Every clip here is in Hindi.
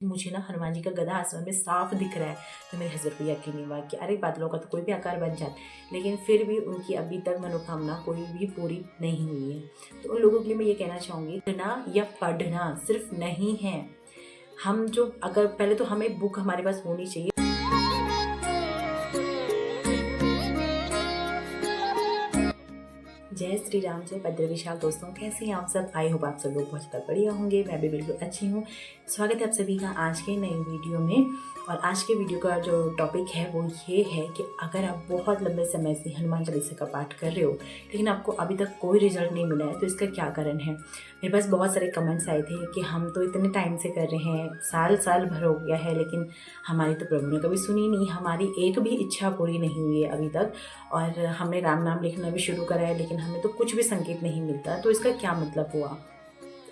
मुझे ना हनुमान जी का गदा आसमान में साफ दिख रहा है, तो मेरे हस्बैंड को यकीन नहीं हुआ कि अरे बादलों का तो कोई भी आकार बन जाता है, लेकिन फिर भी उनकी अभी तक मनोकामना कोई भी पूरी नहीं हुई है। तो उन लोगों के लिए मैं ये कहना चाहूँगी, पढ़ना या पढ़ना सिर्फ नहीं है। हम जो अगर पहले तो हमें बुक हमारे पास होनी चाहिए। जय श्री राम, जय भद्र विशाल। दोस्तों कैसे हैं आप सब? आई होप आप सब लोग बहुत ज़्यादा बढ़िया होंगे। मैं भी बिल्कुल अच्छी हूँ। स्वागत है आप सभी का आज के नई वीडियो में। और आज के वीडियो का जो टॉपिक है वो ये है कि अगर आप बहुत लंबे समय से हनुमान चालीसा का पाठ कर रहे हो लेकिन आपको अभी तक कोई रिजल्ट नहीं मिला है, तो इसका क्या कारण है। मेरे पास बहुत सारे कमेंट्स आए थे कि हम तो इतने टाइम से कर रहे हैं, साल भर हो गया है, लेकिन हमारी तो प्रभु ने कभी सुनी नहीं, हमारी एक भी इच्छा पूरी नहीं हुई है अभी तक। और हमने राम नाम लिखना भी शुरू करा है, लेकिन हमें तो कुछ भी संकेत नहीं मिलता। तो इसका क्या मतलब हुआ?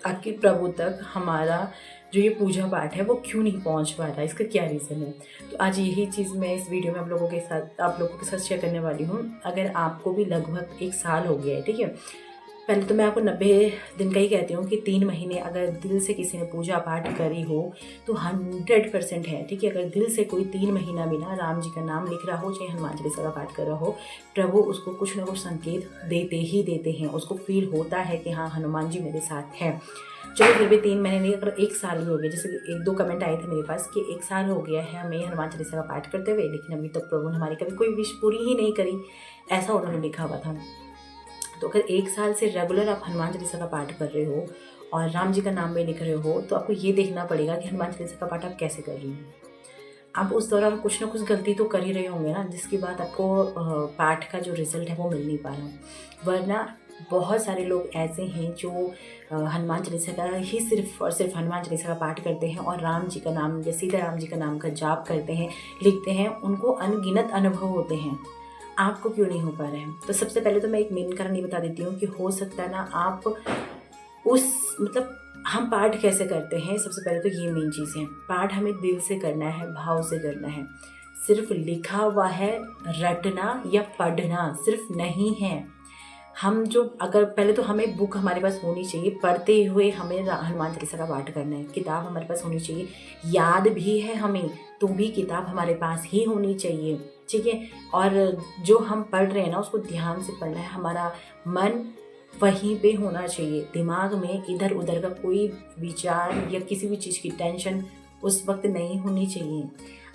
आखिर प्रभु तक हमारा जो ये पूजा पाठ है वो क्यों नहीं पहुंच पा रहा है? इसका क्या रीज़न है? तो आज यही चीज़ मैं इस वीडियो में आप लोगों के साथ शेयर करने वाली हूँ। अगर आपको भी लगभग 1 साल हो गया है, ठीक है, पहले तो मैं आपको 90 दिन का ही कहती हूँ कि 3 महीने अगर दिल से किसी ने पूजा पाठ करी हो तो 100% है, ठीक है। अगर दिल से कोई 3 महीना भी ना राम जी का नाम लिख रहा हो, चाहे हनुमान चालीसा का पाठ कर रहा हो, प्रभु उसको कुछ ना कुछ संकेत देते ही देते हैं। उसको फील होता है कि हाँ, हनुमान जी मेरे साथ हैं। चलो फिर भी 3 महीने नहीं, अगर 1 साल भी हो गया, जैसे 1-2 कमेंट आए थे मेरे पास कि 1 साल हो गया है हमें हनुमान चालीसा का पाठ करते हुए, लेकिन अभी तक प्रभु ने हमारी कभी कोई विश पूरी ही नहीं करी, ऐसा उन्होंने लिखा हुआ था। तो अगर 1 साल से रेगुलर आप हनुमान चालीसा का पाठ कर रहे हो और राम जी का नाम भी लिख रहे हो, तो आपको ये देखना पड़ेगा कि हनुमान चालीसा का पाठ आप कैसे कर रही हो। आप उस दौरान कुछ ना कुछ गलती तो कर ही रहे होंगे ना, जिसके बाद आपको पाठ का जो रिज़ल्ट है वो मिल नहीं पा रहा। वरना बहुत सारे लोग ऐसे हैं जो हनुमान चालीसा का ही सिर्फ़ और सिर्फ हनुमान चालीसा का पाठ करते हैं और राम जी का नाम या सीता राम जी का नाम का जाप करते हैं, लिखते हैं, उनको अनगिनत अनुभव होते हैं। आपको क्यों नहीं हो पा रहे हैं? तो सबसे पहले तो मैं एक मेन कारण ये बता देती हूँ कि हो सकता है ना आप उस मतलब हम पाठ कैसे करते हैं। सबसे पहले तो ये मेन चीज़ है, पाठ हमें दिल से करना है, भाव से करना है। सिर्फ लिखा हुआ है, रटना या पढ़ना सिर्फ नहीं है। हम जो अगर पहले तो हमें बुक हमारे पास होनी चाहिए, पढ़ते हुए हमें हनुमान चालीसा का पाठ करना है। किताब हमारे पास होनी चाहिए, याद भी है हमें तो भी किताब हमारे पास ही होनी चाहिए, ठीक है। और जो हम पढ़ रहे हैं ना उसको ध्यान से पढ़ना है। हमारा मन वहीं पे होना चाहिए, दिमाग में इधर उधर का कोई विचार या किसी भी चीज़ की टेंशन उस वक्त नहीं होनी चाहिए।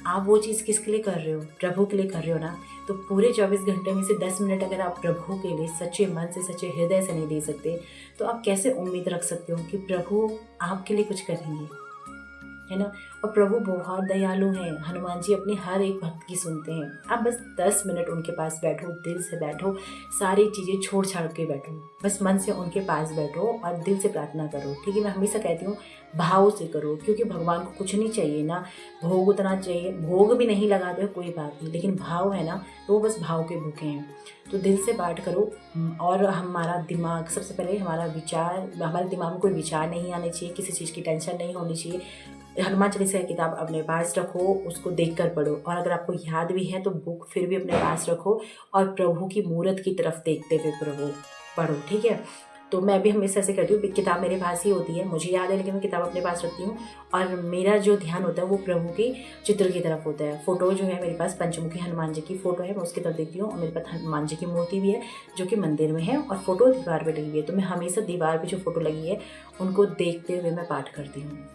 आप वो चीज़ किसके लिए कर रहे हो? प्रभु के लिए कर रहे हो ना। तो पूरे 24 घंटे में से 10 मिनट अगर आप प्रभु के लिए सच्चे मन से, सच्चे हृदय से नहीं दे सकते, तो आप कैसे उम्मीद रख सकते हो कि प्रभु आपके लिए कुछ करेंगे, है ना। और प्रभु बहुत दयालु हैं। हनुमान जी अपने हर एक भक्त की सुनते हैं। आप बस 10 मिनट उनके पास बैठो, दिल से बैठो, सारी चीज़ें छोड़ छाड़ के बैठो, बस मन से उनके पास बैठो और दिल से प्रार्थना करो, ठीक है। मैं हमेशा कहती हूँ भाव से करो, क्योंकि भगवान को कुछ नहीं चाहिए ना, भोग उतना चाहिए। भोग भी नहीं लगाते हो कोई बात नहीं, लेकिन भाव है ना, तो वो बस भाव के भूखे हैं। तो दिल से पाठ करो। और हमारा दिमाग, सबसे पहले हमारा विचार, हमारे दिमाग में कोई विचार नहीं आने चाहिए, किसी चीज़ की टेंशन नहीं होनी चाहिए। हनुमान चालीसा की किताब अपने पास रखो, उसको देखकर पढ़ो, और अगर आपको याद भी है तो बुक फिर भी अपने पास रखो और प्रभु की मूरत की तरफ देखते हुए प्रभु पढ़ो, ठीक है। तो मैं भी हमेशा ऐसे करती हूँ, किताब मेरे पास ही होती है, मुझे याद है लेकिन मैं किताब अपने पास रखती हूँ और मेरा जो ध्यान होता है वो प्रभु के चित्र की तरफ होता है। फ़ोटो जो है मेरे पास, पंचमुखी हनुमान जी की फ़ोटो है, मैं उसकी तरफ देखती हूँ। और मेरे पास हनुमान जी की मूर्ति भी है जो कि मंदिर में है, और फ़ोटो दीवार पर लगी हुई है। तो मैं हमेशा दीवार पर जो फ़ोटो लगी है उनको देखते हुए मैं पाठ करती हूँ।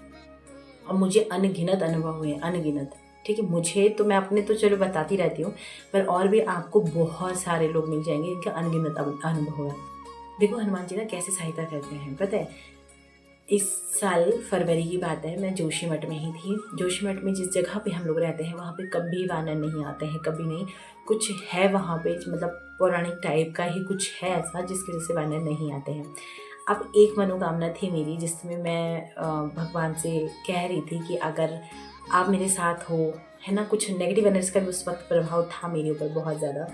और मुझे अनगिनत अनुभव हुए, अनगिनत, ठीक है। मुझे तो मैं अपने तो चलो बताती रहती हूँ, पर और भी आपको बहुत सारे लोग मिल जाएंगे इनका अनगिनत अनुभव है। देखो हनुमान जी ना कैसे सहायता करते हैं पता है। इस साल फरवरी की बात है, मैं जोशीमठ में ही थी। जोशीमठ में जिस जगह पे हम लोग रहते हैं वहाँ पे कभी वानर नहीं आते हैं, कभी नहीं। कुछ है वहाँ पे, मतलब पौराणिक टाइप का ही कुछ है ऐसा जिसकी वजह से वानर नहीं आते हैं। अब एक मनोकामना थी मेरी जिसमें मैं भगवान से कह रही थी कि अगर आप मेरे साथ हो, है ना। कुछ नेगेटिव एनर्जी का भी उस वक्त प्रभाव था मेरे ऊपर बहुत ज़्यादा,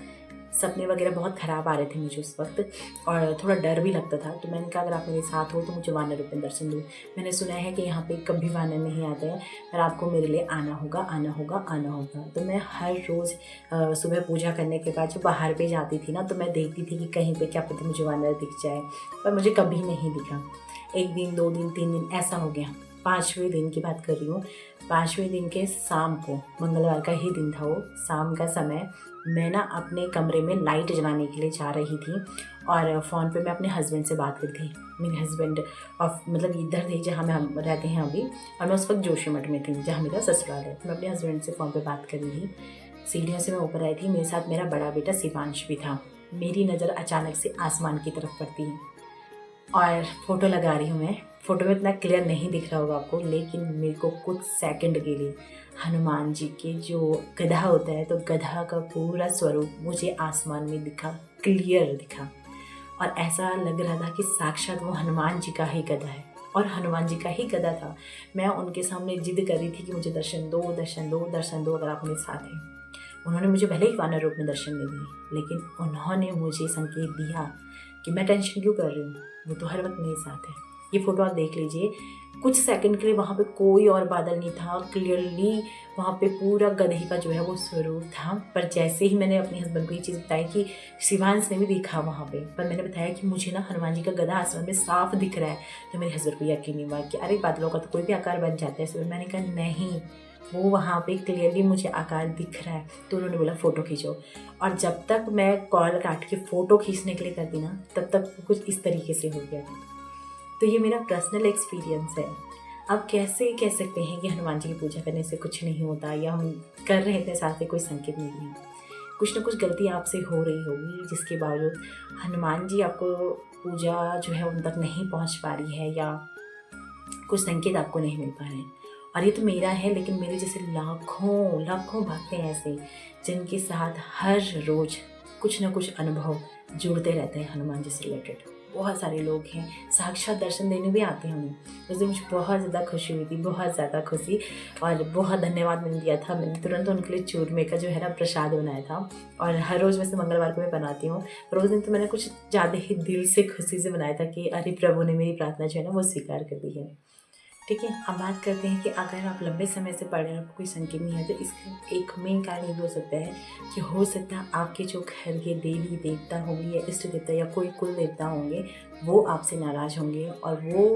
सपने वगैरह बहुत ख़राब आ रहे थे मुझे उस वक्त, और थोड़ा डर भी लगता था। तो मैंने कहा अगर आप मेरे साथ हो तो मुझे वानर रूप में दर्शन दो। मैंने सुना है कि यहाँ पे कभी वानर नहीं आते हैं, पर आपको मेरे लिए आना होगा, आना होगा, आना होगा। तो मैं हर रोज़ सुबह पूजा करने के बाद जो बाहर पे जाती थी ना, तो मैं देखती थी कि कहीं पे क्या पता मुझे वानर दिख जाए, पर मुझे कभी नहीं दिखा। 1 दिन, 2 दिन, 3 दिन ऐसा हो गया। 5वें दिन की बात कर रही हूँ, 5वें दिन के शाम को, मंगलवार का ही दिन था वो, शाम का समय मैं ना अपने कमरे में लाइट जलाने के लिए जा रही थी और फ़ोन पे मैं अपने हस्बैंड से बात कर रही थी। मेरे हस्बैंड मतलब इधर थे जहाँ हम रहते हैं अभी, और मैं उस वक्त जोशीमठ में थी जहाँ मेरा ससुराल है। तो मैं अपने हस्बैंड से फ़ोन पे बात कर रही थी। सीढ़ियों से मैं ऊपर आई थी, मेरे साथ मेरा बड़ा बेटा शिवांश भी था। मेरी नज़र अचानक से आसमान की तरफ पड़ती है और फ़ोटो लगा रही हूँ मैं। फ़ोटो में इतना क्लियर नहीं दिख रहा होगा आपको, लेकिन मेरे को कुछ सेकंड के लिए हनुमान जी के जो गधा होता है, तो गधा का पूरा स्वरूप मुझे आसमान में दिखा, क्लियर दिखा। और ऐसा लग रहा था कि साक्षात वो हनुमान जी का ही गधा है और हनुमान जी का ही गधा था। मैं उनके सामने जिद कर रही थी कि मुझे दर्शन दो, दर्शन दो, दर्शन दो, अगर आप मेरे साथ हैं। उन्होंने मुझे भले ही वानर रूप में दर्शन नहीं दिए, लेकिन उन्होंने मुझे संकेत दिया कि मैं टेंशन क्यों कर रही हूँ, वो तो हर वक्त मेरे साथ है। ये फ़ोटो आप देख लीजिए। कुछ सेकंड के लिए वहाँ पे कोई और बादल नहीं था, क्लियरली वहाँ पे पूरा गधे का जो है वो स्वरूप था। पर जैसे ही मैंने अपने हस्बैंड को ये चीज़ बताई कि शिवांश ने भी देखा वहाँ पे, पर मैंने बताया कि मुझे ना हनुमान जी का गधा आसमान में साफ दिख रहा है, तो मेरे हस्बैंड को यकीन नहीं हुआ कि अरे बादलों का तो कोई भी आकार बन जाता है। मैंने कहा नहीं, वो वहाँ पे क्लियरली मुझे आकार दिख रहा है। तो उन्होंने बोला फ़ोटो खींचो, और जब तक मैं कॉल काट के फ़ोटो खींचने के लिए करती ना, तब तक कुछ इस तरीके से हो गया था। तो ये मेरा पर्सनल एक्सपीरियंस है। आप कैसे कह सकते हैं कि हनुमान जी की पूजा करने से कुछ नहीं होता, या हम कर रहे थे साथ में कोई संकेत नहीं है। कुछ ना कुछ गलती आपसे हो रही होगी, जिसके बावजूद हनुमान जी आपको पूजा जो है उन तक नहीं पहुंच पा रही है, या कुछ संकेत आपको नहीं मिल पा रहे हैं। और ये तो मेरा है, लेकिन मेरे जैसे लाखों लाखों भक्त हैं ऐसे, जिनके साथ हर रोज़ कुछ ना कुछ अनुभव जुड़ते रहते हैं हनुमान जी से रिलेटेड। बहुत सारे लोग हैं, साक्षात दर्शन देने भी आते हैं उन्हें। उस दिन मुझे बहुत ज़्यादा खुशी हुई थी, बहुत ज़्यादा खुशी, और बहुत धन्यवाद मैंने दिया था। मैंने तुरंत उनके लिए चूरमे का जो है ना प्रसाद बनाया था, और हर रोज़ वैसे मंगलवार को मैं बनाती हूँ, पर उस दिन तो मैंने कुछ ज़्यादा ही दिल से खुशी से बनाया था कि अरे प्रभु ने मेरी प्रार्थना जो है ना वो स्वीकार कर दी है। ठीक है, अब बात करते हैं कि अगर आप लंबे समय से पढ़ रहे हैं, आपको कोई संकेत नहीं है, तो इसका एक मेन कारण ये हो सकता है कि हो सकता है आपके जो घर के देवी देवता होंगे, या इष्ट देवता, या कोई कुल देवता होंगे, वो आपसे नाराज़ होंगे। और वो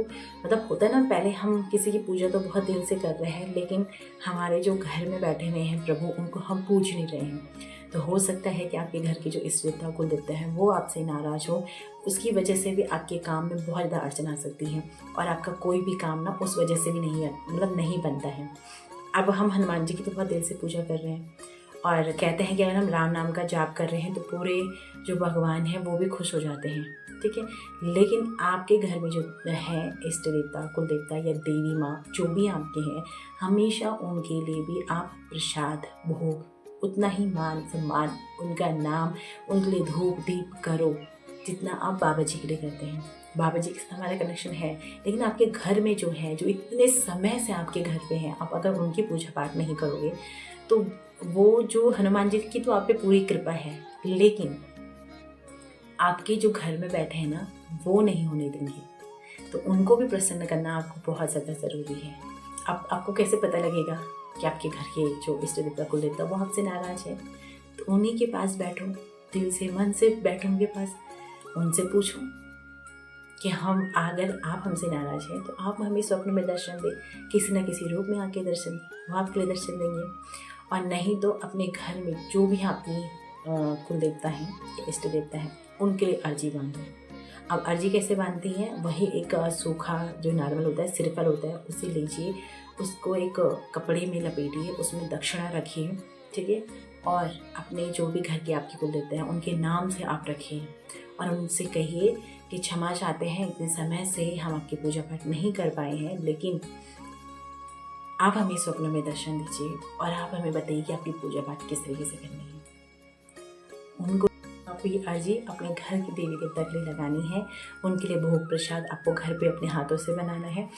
मतलब होता है ना, पहले हम किसी की पूजा तो बहुत दिल से कर रहे हैं, लेकिन हमारे जो घर में बैठे हुए हैं प्रभु, उनको हम पूज नहीं रहे हैं। तो हो सकता है कि आपके घर के जो इष्ट देवता कुल देवता है वो आपसे नाराज़ हो। उसकी वजह से भी आपके काम में बहुत ज़्यादा अड़चन आ सकती है, और आपका कोई भी काम ना उस वजह से भी नहीं बनता है। अब हम हनुमान जी की तो बहुत दिल से पूजा कर रहे हैं, और कहते हैं कि अगर हम राम नाम का जाप कर रहे हैं तो पूरे जो भगवान हैं वो भी खुश हो जाते हैं। ठीक है, लेकिन आपके घर में जो है इष्ट देवता, कुल देवता, या देवी माँ जो भी आपके हैं, हमेशा उनके लिए भी आप प्रसाद, भोग, उतना ही मान सम्मान, उनका नाम, उनके लिए धूप दीप करो जितना आप बाबा जी के लिए करते हैं। बाबा जी के साथ हमारा कनेक्शन है, लेकिन आपके घर में जो है, जो इतने समय से आपके घर पे हैं, आप अगर उनकी पूजा पाठ नहीं करोगे, तो वो जो हनुमान जी की तो आप पे पूरी कृपा है, लेकिन आपके जो घर में बैठे हैं ना, वो नहीं होने देंगे। तो उनको भी प्रसन्न करना आपको बहुत ज़्यादा ज़रूरी है। अब आपको कैसे पता लगेगा कि आपके घर के जो इष्ट देवता कुल देवता वो आपसे नाराज़ है? तो उन्हीं के पास बैठो, दिल से मन से बैठो उनके पास, उनसे पूछो कि अगर आप हमसे नाराज़ हैं तो आप हमें स्वप्न में दर्शन दें, किसी न किसी रूप में आके दर्शन दें, वो आपके लिए दर्शन देंगे। और नहीं तो अपने घर में जो भी आपकी कुल देवता हैं या इष्ट देवता हैं, उनके लिए अर्जी बांधो। अब अर्जी कैसे बांधती हैं? वही एक सूखा जो नॉर्मल होता है, सिरफल होता है, उसे लीजिए, उसको एक कपड़े में लपेटिए, उसमें दक्षिणा रखिए। ठीक है, और अपने जो भी घर के आपके कुल देवता हैं उनके नाम से आप रखिए, और उनसे कहिए कि क्षमा चाहते हैं, इतने समय से हम आपकी पूजा पाठ नहीं कर पाए हैं, लेकिन आप हमें स्वप्न में दर्शन दीजिए और आप हमें बताइए कि आपकी पूजा पाठ किस तरीके से करनी है। उनको आपको ये अर्जी अपने घर की देवी देवता के लिए लगानी है, उनके लिए भोग प्रसाद आपको घर पे अपने हाथों से बनाना है,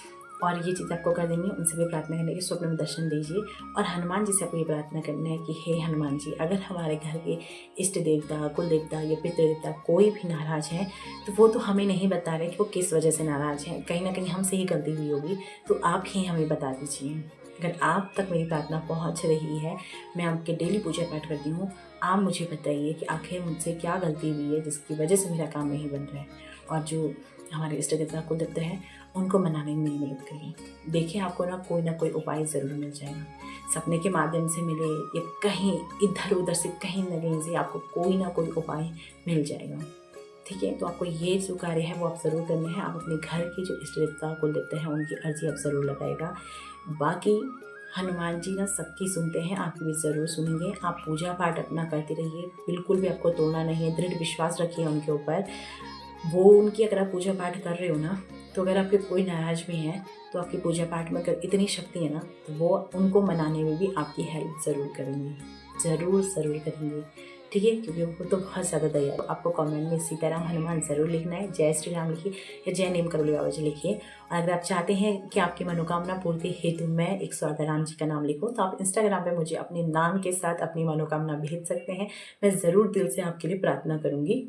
और ये चीज़ आपको कर देंगे। उनसे भी प्रार्थना करने की, स्वप्न में दर्शन दीजिए, और हनुमान जी से आपको ये प्रार्थना करना है कि हे हनुमान जी, अगर हमारे घर के इष्ट देवता, कुल देवता या पितृ देवता कोई भी नाराज़ है, तो वो तो हमें नहीं बता रहे कि वो किस वजह से नाराज़ हैं, कहीं ना कहीं हमसे ही गलती हुई होगी, तो आप ही हमें बता दीजिए। अगर आप तक मेरी प्रार्थना पहुंच रही है, मैं आपके डेली पूजा पाठ करती हूँ, आप मुझे बताइए कि आखिर मुझसे क्या गलती हुई है जिसकी वजह से मेरा काम नहीं बन रहा है। और जो हमारे इष्ट देवता कुल देवता है, उनको मनाने में मेरी मदद करिए। देखिए आपको ना कोई उपाय ज़रूर मिल जाएगा। सपने के माध्यम से मिले या कहीं इधर उधर से कहीं न कहीं से आपको कोई ना कोई उपाय मिल जाएगा। ठीक है, तो आपको ये जो कार्य है वो आप ज़रूर करने हैं। आप अपने घर की जो इष्ट देवता कुल देवता हैं उनकी अर्जी आप ज़रूर लगाएगा। बाकी हनुमान जी ना सबकी सुनते हैं, आपकी भी ज़रूर सुनेंगे। आप पूजा पाठ अपना करते रहिए, बिल्कुल भी आपको तोड़ना नहीं है। दृढ़ विश्वास रखिए उनके ऊपर। वो उनकी अगर आप पूजा पाठ कर रहे हो ना, तो अगर आपके कोई नाराज़ भी हैं तो आपकी पूजा पाठ में अगर इतनी शक्ति है ना, तो वो उनको मनाने में भी आपकी हेल्प ज़रूर करेंगे, ज़रूर करेंगे। ठीक है, क्योंकि उनको तो बहुत ज़्यादा दया है। तो आपको कमेंट में सीताराम हनुमान ज़रूर लिखना है, जय श्री राम लिखिए या जय नीम करोली बाबा जी लिखिए। और अगर आप चाहते हैं कि आपकी मनोकामना पूर्ति हेतु मैं 108 राम जी का नाम लिखूँ, तो आप इंस्टाग्राम पे मुझे अपने नाम के साथ अपनी मनोकामना भेज सकते हैं। मैं ज़रूर दिल से आपके लिए प्रार्थना करूँगी।